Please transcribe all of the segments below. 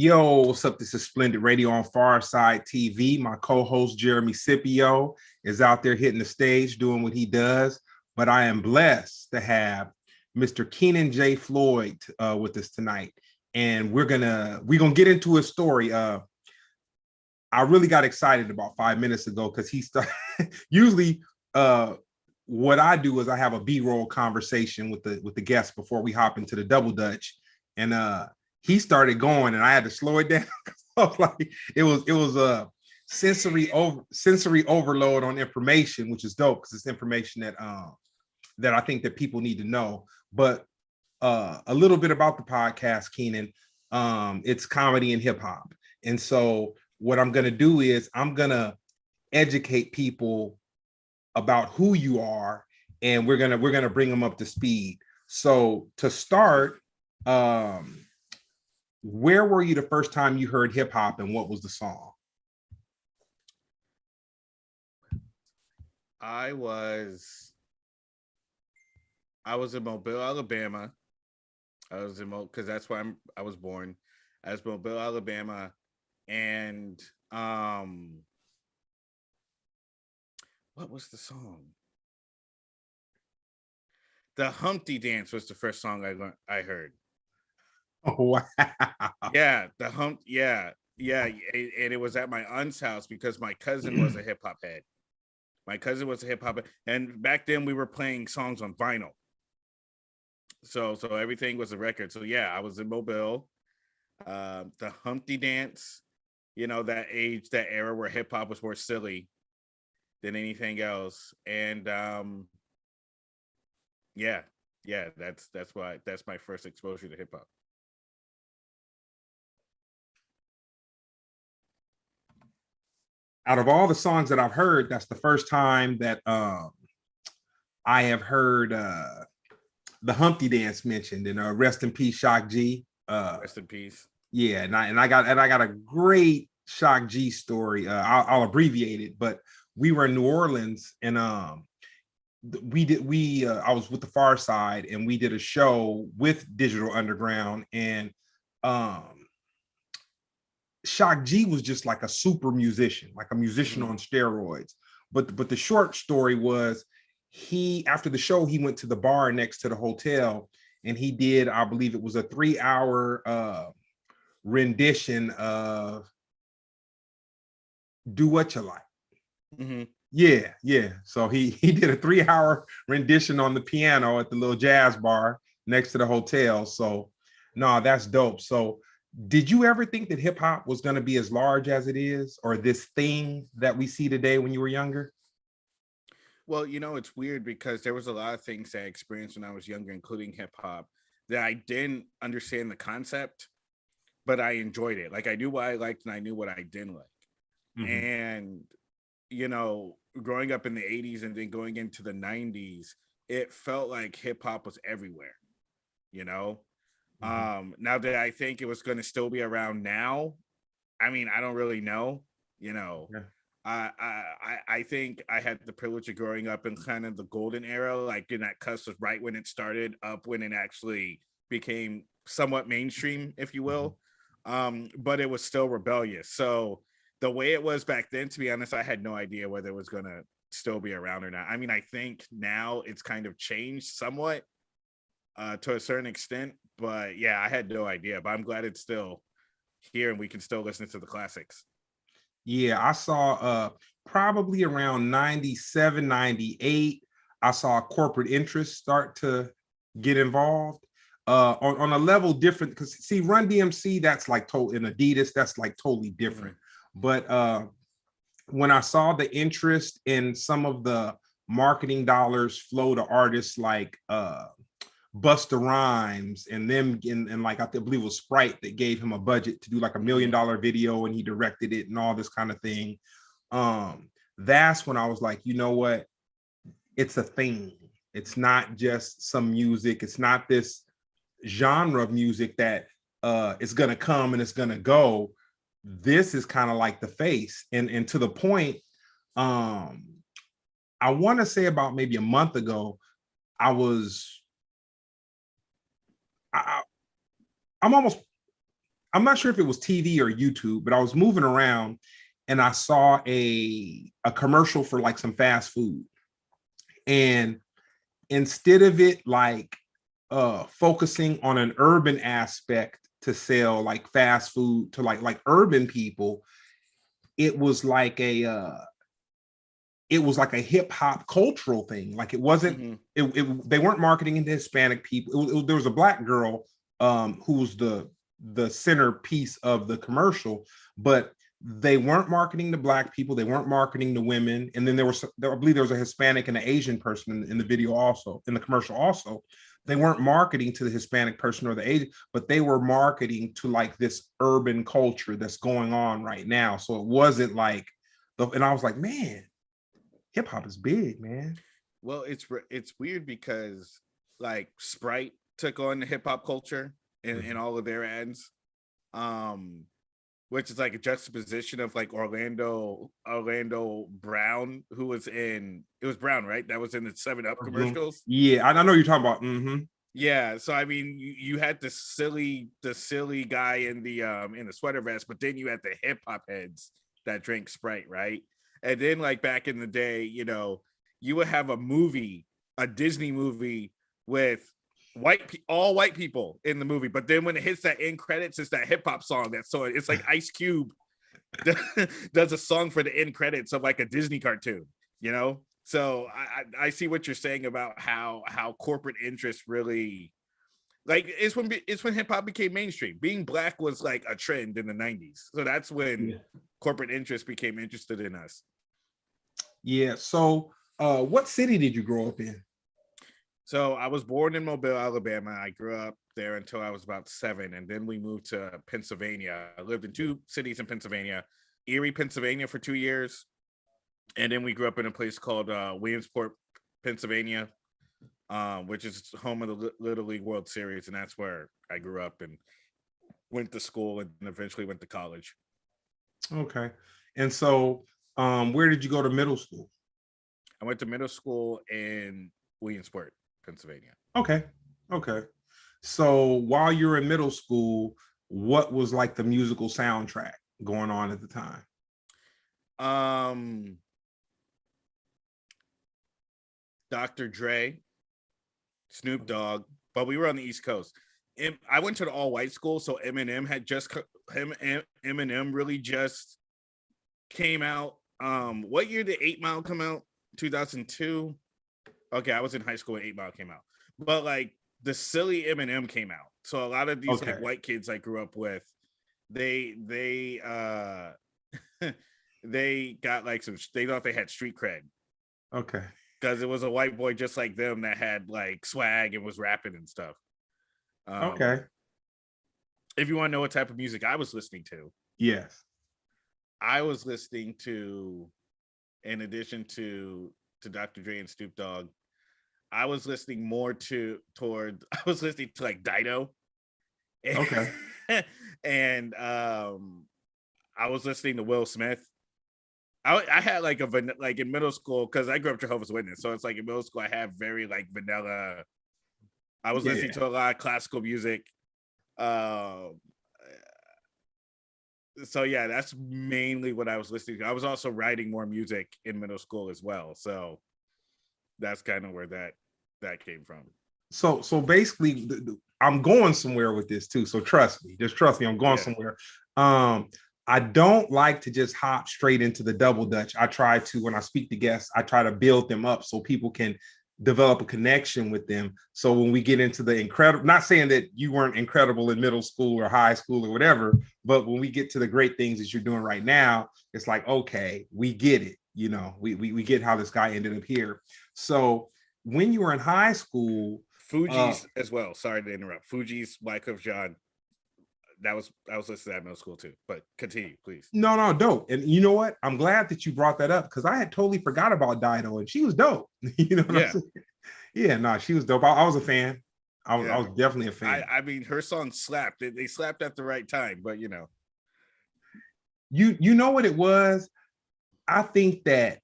Yo, what's up? This is Splendid Radio on Pharcyde TV. My co-host Jeremy Scipio is out there hitting the stage doing what he does. But I am blessed to have Mr. Kenan J. Floyd with us tonight, and we're gonna get into his story. I really got excited about 5 minutes ago because he started. Usually, what I do is I have a B-roll conversation with the guests before we hop into the double dutch, and he started going and I had to slow it down. Like it was a sensory overload on information, which is dope because it's information that I think that people need to know. But a little bit about the podcast, Kenan. It's comedy and hip hop. And so what I'm gonna do is I'm gonna educate people about who you are, and we're gonna bring them up to speed. So to start, where were you the first time you heard hip hop, and what was the song? I was in Mobile, Alabama. Because that's where I was born. I was Mobile, Alabama, and what was the song? The Humpty Dance was the first song I heard. Oh wow! Yeah, and it was at my aunt's house because my cousin was a hip hop head. And back then we were playing songs on vinyl. So everything was a record. So yeah, I was in Mobile. The Humpty Dance, that era where hip hop was more silly than anything else. And that's my first exposure to hip hop. Out of all the songs that I've heard, that's the first time that I have heard the Humpty Dance mentioned. And rest in peace, Shock G. Rest in peace. Yeah, and I got a great Shock G story. I'll abbreviate it, but we were in New Orleans, and I was with the Pharcyde, and we did a show with Digital Underground, and Shock G was just like a super musician, like a musician on steroids. But the short story was, after the show, he went to the bar next to the hotel, and he did, I believe it was a 3-hour rendition of Do What You Like. Mm-hmm. Yeah. So he did a 3-hour rendition on the piano at the little jazz bar next to the hotel. So no, that's dope. So did you ever think that hip hop was going to be as large as it is, or this thing that we see today when you were younger? Well, it's weird because there was a lot of things that I experienced when I was younger, including hip hop, that I didn't understand the concept, but I enjoyed it. Like I knew what I liked and I knew what I didn't like. Mm-hmm. And, growing up in the 80s and then going into the 90s, it felt like hip hop was everywhere, Mm-hmm. Now that I think it was going to still be around now, I mean, I don't really know, Yeah. I think I had the privilege of growing up in kind of the golden era, like in that cusp of right when it started up, when it actually became somewhat mainstream, if you will. But it was still rebellious. So the way it was back then, to be honest, I had no idea whether it was going to still be around or not. I mean, I think now it's kind of changed somewhat to a certain extent, but yeah, I had no idea, but I'm glad it's still here and we can still listen to the classics. Yeah, I saw probably around 97, 98, I saw corporate interests start to get involved on a level different, because see, Run DMC, that's like in Adidas, that's like totally different. Mm-hmm. But when I saw the interest in some of the marketing dollars flow to artists like Busta Rhymes and them, and like I believe it was Sprite that gave him a budget to do like $1 million video, and he directed it and all this kind of thing. That's when I was like, you know what? It's a thing. It's not just some music. It's not this genre of music that is gonna come and it's gonna go. This is kind of like the face. And to the point, I want to say about maybe a month ago, I'm almost I'm not sure if it was TV or YouTube, but I was moving around and I saw a commercial for like some fast food. And instead of it like focusing on an urban aspect to sell like fast food to like urban people, it was like a hip hop cultural thing. Like it wasn't, they weren't marketing into Hispanic people. There was a black girl who was the centerpiece of the commercial, but they weren't marketing to black people. They weren't marketing to women. And then I believe there was a Hispanic and an Asian person in the video also, in the commercial also. They weren't marketing to the Hispanic person or the Asian, but they were marketing to like this urban culture that's going on right now. So it wasn't like, and I was like, man, hip hop is big, man. Well, it's weird because like Sprite took on the hip hop culture in all of their ads, which is like a juxtaposition of like Orlando Brown, who was in, it was Brown, right? That was in the 7-Up commercials. Yeah, I know you're talking about. Yeah, so I mean, you had the silly guy in the sweater vest, but then you had the hip hop heads that drank Sprite, right? And then like back in the day, you know, you would have a Disney movie with all white people in the movie, but then when it hits that end credits, it's that hip hop song. It's like Ice Cube does a song for the end credits of like a Disney cartoon, you know. So I see what you're saying about how corporate interest really, like, it's when hip hop became mainstream. Being black was like a trend in the 90s, so that's when corporate interest became interested in us. Yeah. So what city did you grow up in? So I was born in Mobile, Alabama. I grew up there until I was about 7, and then we moved to Pennsylvania. I lived in 2 cities in Pennsylvania, Erie, Pennsylvania for 2 years, and then we grew up in a place called Williamsport, Pennsylvania, which is home of the Little League World Series, and that's where I grew up and went to school and eventually went to college. Okay. And so where did you go to middle school? I went to middle school in Williamsport, Pennsylvania. Okay. So while you're in middle school, what was like the musical soundtrack going on at the time? Dr. Dre, Snoop Dogg, but we were on the East Coast. I went to the all-white school, so Eminem really just came out. What year did 8 Mile come out? 2002. Okay, I was in high school when 8 Mile came out, but like the silly Eminem came out. So a lot of these like white kids I grew up with, they got like they thought they had street cred. Okay. Because it was a white boy just like them that had like swag and was rapping and stuff. Okay. If you want to know what type of music I was listening to, yes, I was listening to, in addition to Dr. Dre and Snoop Dogg, I was listening more I was listening to like Dido. Okay. And I was listening to Will Smith. I had like like in middle school, because I grew up Jehovah's Witness, so it's like in middle school I have very like vanilla. I was listening to a lot of classical music. So yeah, that's mainly what I was listening to. I was also writing more music in middle school as well, so that's kind of where that came from. So basically, I'm going somewhere with this too. So trust me, I'm going somewhere. I don't like to just hop straight into the double dutch. I try to, when I speak to guests, I try to build them up so people can develop a connection with them. So when we get into the incredible, not saying that you weren't incredible in middle school or high school or whatever, but when we get to the great things that you're doing right now, it's like, okay, we get it. You know, we get how this guy ended up here. So when you were in high school, Fugees as well. Sorry to interrupt. Fugees, Wyclef Jean. I was listening at middle school too, but continue, please. No, dope. And you know what? I'm glad that you brought that up, because I had totally forgot about Dido, and she was dope. You know what I'm saying? Yeah, no, she was dope. I was a fan. I was definitely a fan. I mean, her song slapped. They slapped at the right time, but you know. You know what it was? I think that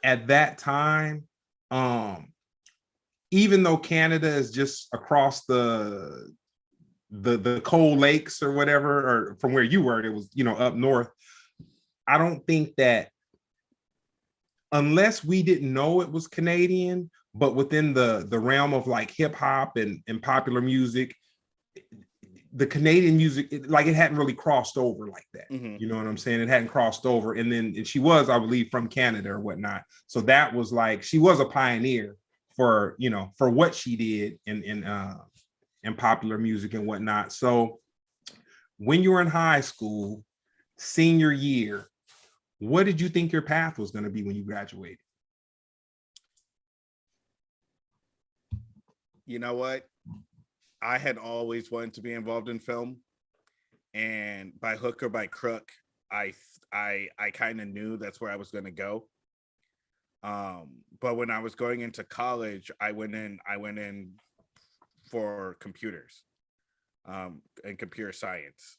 at that time, even though Canada is just across the the Cold Lakes or whatever, or from where you were, it was, you know, up north. I don't think that, unless we didn't know it was Canadian, but within the realm of like hip hop and popular music, the Canadian music, like it hadn't really crossed over like that. Mm-hmm. You know what I'm saying? It hadn't crossed over. And she was, I believe, from Canada or whatnot. So that was like, she was a pioneer for, you know, for what she did in popular music and whatnot. So when you were in high school, senior year, what did you think your path was going to be when you graduated? You know what? I had always wanted to be involved in film, and by hook or by crook, I kind of knew that's where I was going to go. But when I was going into college, I went in for computers, and computer science,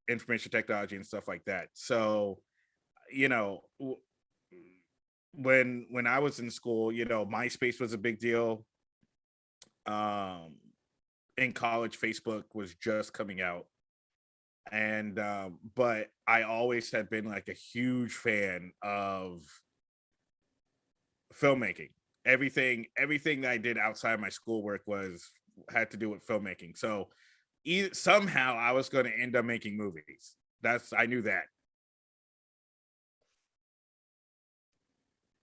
information technology and stuff like that. So, you know, when I was in school, you know, MySpace was a big deal. In college, Facebook was just coming out, and but I always had been like a huge fan of filmmaking. Everything that I did outside my schoolwork had to do with filmmaking. So somehow I was going to end up making movies. I knew that.